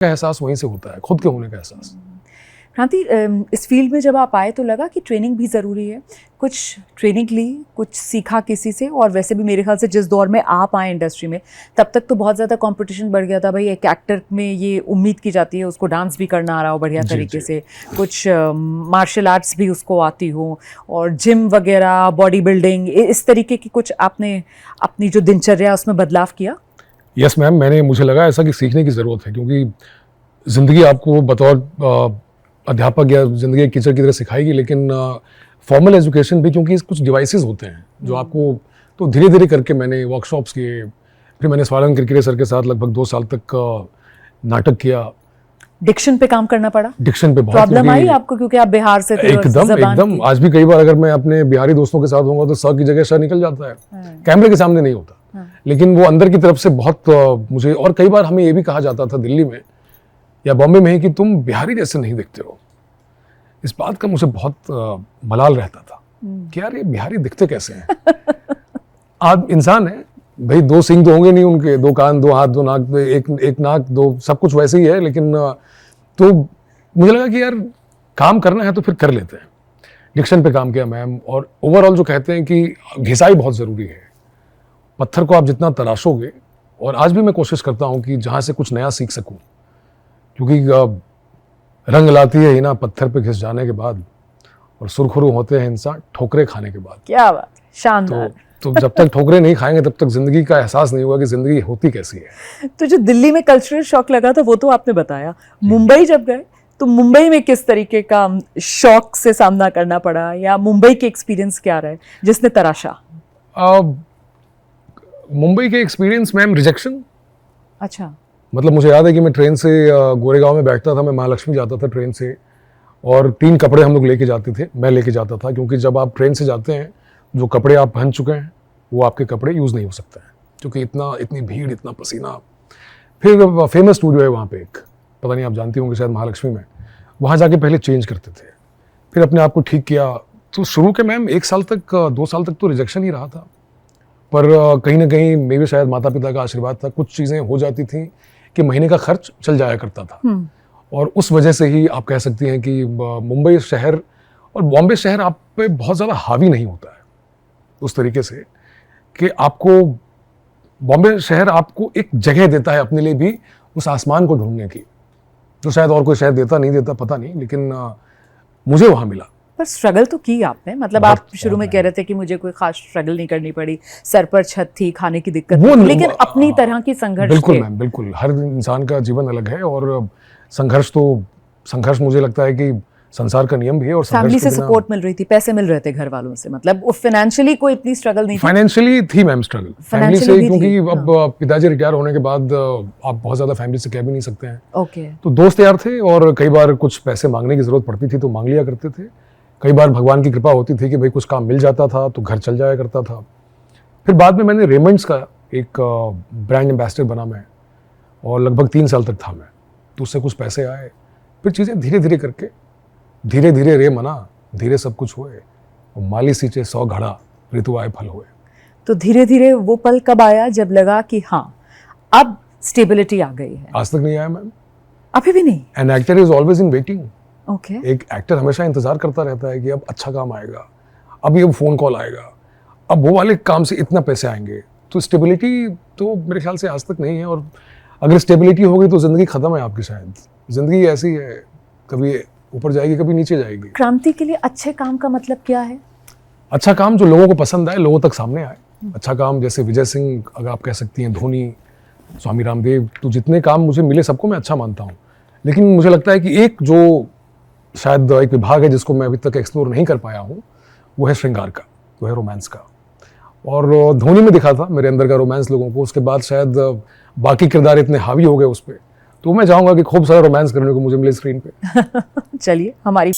का एहसास वहीं से होता है, खुद के होने का एहसास। क्रांति, इस फील्ड में जब आप आए तो लगा कि ट्रेनिंग भी ज़रूरी है? कुछ ट्रेनिंग ली, कुछ सीखा किसी से? और वैसे भी मेरे ख्याल से जिस दौर में आप आए इंडस्ट्री में, तब तक तो बहुत ज़्यादा कंपटीशन बढ़ गया था। भाई, एक एक्टर में ये उम्मीद की जाती है उसको डांस भी करना आ रहा हो बढ़िया तरीके से, कुछ मार्शल आर्ट्स भी उसको आती हो, और जिम वगैरह, बॉडी बिल्डिंग, इस तरीके की कुछ आपने अपनी जो दिनचर्या उसमें बदलाव किया? यस मैम, मुझे लगा ऐसा कि सीखने की ज़रूरत है, क्योंकि ज़िंदगी आपको बतौर अध्यापक या ज़िंदगी एक टीचर की तरह सिखाएगी, लेकिन फॉर्मल एजुकेशन भी, क्योंकि कुछ डिवाइसेस होते हैं जो आपको, तो धीरे धीरे करके मैंने वर्कशॉप्स किए, फिर मैंने स्वानंद किरकिरे सर के साथ लगभग 2 साल तक नाटक किया। डिक्शन पे काम करना पड़ा? डिक्शन पे बहुत प्रॉब्लम आई आपको, क्योंकि आप बिहार से थे? एकदम। आज भी कई बार अगर मैं अपने बिहारी दोस्तों के साथ होऊंगा तो स की जगह श निकल जाता है, कैमरे के सामने नहीं होता, लेकिन वो अंदर की तरफ से बहुत मुझे, और कई बार हमें ये भी कहा जाता था दिल्ली में या बॉम्बे में कि तुम बिहारी जैसे नहीं दिखते हो। इस बात का मुझे बहुत मलाल रहता था कि यार ये बिहारी दिखते कैसे हैं। आप इंसान है भाई, 2 सींग तो होंगे नहीं उनके, 2 कान, 2 हाथ, 2 नाक, एक नाक, 2 सब कुछ वैसे ही है, लेकिन तो मुझे लगा कि यार काम करना है तो फिर कर लेते हैं। डिक्शन पे काम किया मैम, और ओवरऑल जो कहते हैं कि घिसाई बहुत ज़रूरी है। पत्थर को आप जितना तराशोगे, और आज भी मैं कोशिश करता हूँ कि जहाँ से कुछ नया सीख सकूँ, क्योंकि रंग लाती है हिना पत्थर पे घिस जाने के बाद, और सुरखरू होते हैं इंसान ठोकरे खाने के बाद। क्या बात, शानदार। तो जब तक ठोकरे नहीं खाएंगे तब तक जिंदगी का एहसास नहीं होगा कि जिंदगी होती कैसी है। तो जो दिल्ली में कल्चरल शॉक लगा था वो तो आपने बताया, मुंबई जब गए तो मुंबई में किस तरीके का शॉक से सामना करना पड़ा, या मुंबई के एक्सपीरियंस क्या रहे जिसने तराशा? मुंबई के एक्सपीरियंस मैम, रिजेक्शन। अच्छा। मतलब मुझे याद है कि मैं ट्रेन से गोरेगांव में बैठता था, मैं महालक्ष्मी जाता था ट्रेन से, और 3 कपड़े हम लोग लेके जाते थे, मैं लेके जाता था, क्योंकि जब आप ट्रेन से जाते हैं जो कपड़े आप पहन चुके हैं वो आपके कपड़े यूज़ नहीं हो सकते हैं, क्योंकि इतनी भीड़, इतना पसीना। फिर फेमस स्टूडियो है वहाँ पे एक, पता नहीं आप जानती होंगे शायद, महालक्ष्मी में, वहाँ जाके पहले चेंज करते थे, फिर अपने आप को ठीक किया। तो शुरू के मैम 1 साल तक, 2 साल तक तो रिजेक्शन ही रहा था, पर कहीं ना कहीं मेरे शायद माता पिता का आशीर्वाद था, कुछ चीज़ें हो जाती थी कि महीने का खर्च चल जाया करता था, और उस वजह से ही आप कह सकती हैं कि मुंबई शहर और बॉम्बे शहर आप पे बहुत ज़्यादा हावी नहीं होता है उस तरीके से, कि आपको बॉम्बे शहर आपको एक जगह देता है अपने लिए भी उस आसमान को ढूंढने की, जो शायद और कोई शहर देता नहीं देता पता नहीं, लेकिन मुझे वहाँ मिला। पर स्ट्रगल तो की आपने, मतलब आप शुरू में कह रहे थे कि मुझे कोई खास स्ट्रगल नहीं करनी पड़ी, सर पर छत थी, खाने की दिक्कत थी, लेकिन अपनी तरह की संघर्ष। बिल्कुल मैम, बिल्कुल, हर इंसान का जीवन अलग है, और संघर्ष मुझे लगता है कि संसार का नियम भी है। और फैमिली से सपोर्ट मिल रही थी, पैसे मिल रहे थे घर वालों से, मतलब फाइनेंशियली कोई इतनी स्ट्रगल नहीं थी? फाइनेंशियली थी मैम स्ट्रगल, फैमिली से, क्योंकि अब पिताजी रिटायर होने के बाद आप बहुत ज्यादा फैमिली से कह भी नहीं सकते हैं। ओके। तो दोस्त यार थे, और कई बार कुछ पैसे मांगने की जरूरत पड़ती थी तो मांग लिया करते थे। कई बार भगवान की कृपा होती थी कि भाई कुछ काम मिल जाता था तो घर चल जाया करता था। फिर बाद में मैंने रेमंड्स का एक ब्रांड एम्बेसडर बना मैं, और लगभग 3 साल तक था मैं, तो उससे कुछ पैसे आए। फिर चीज़ें धीरे धीरे करके, धीरे धीरे रे मना धीरे सब कुछ हुए, और माली सींचे 100 घड़ा ऋतु आए फल हुए। तो धीरे धीरे वो पल कब आया जब लगा कि हाँ अब स्टेबिलिटी आ गई है? आज तक नहीं आया मैम, अभी भी नहीं। An actor is always in waiting. Okay. एक एक्टर हमेशा इंतजार करता रहता है कि अब अच्छा काम आएगा, अब ये फोन कॉल आएगा, अब वो वाले काम से इतना पैसे आएंगे। तो स्टेबिलिटी तो मेरे ख्याल से आज तक नहीं है, और अगर स्टेबिलिटी होगी तो जिंदगी खत्म है आपकी। शायद जिंदगी ऐसी है, कभी ऊपर जाएगी कभी नीचे जाएगी। क्रांति के लिए अच्छे काम का मतलब क्या है? अच्छा काम जो लोगों को पसंद आए, लोगों तक सामने आए। अच्छा काम जैसे विजय सिंह, अगर आप कह सकती हैं, धोनी, स्वामी रामदेव, तो जितने काम मुझे मिले सबको मैं अच्छा मानता हूँ। लेकिन मुझे लगता है कि एक जो शायद एक विभाग है जिसको मैं अभी तक एक्सप्लोर नहीं कर पाया हूँ, वो है श्रृंगार का, वो है रोमांस का। और धोनी में दिखा था मेरे अंदर का रोमांस लोगों को, उसके बाद शायद बाकी किरदार इतने हावी हो गए उस पर, तो मैं चाहूँगा कि खूब सारा रोमांस करने को मुझे मिले स्क्रीन पे। चलिए हमारी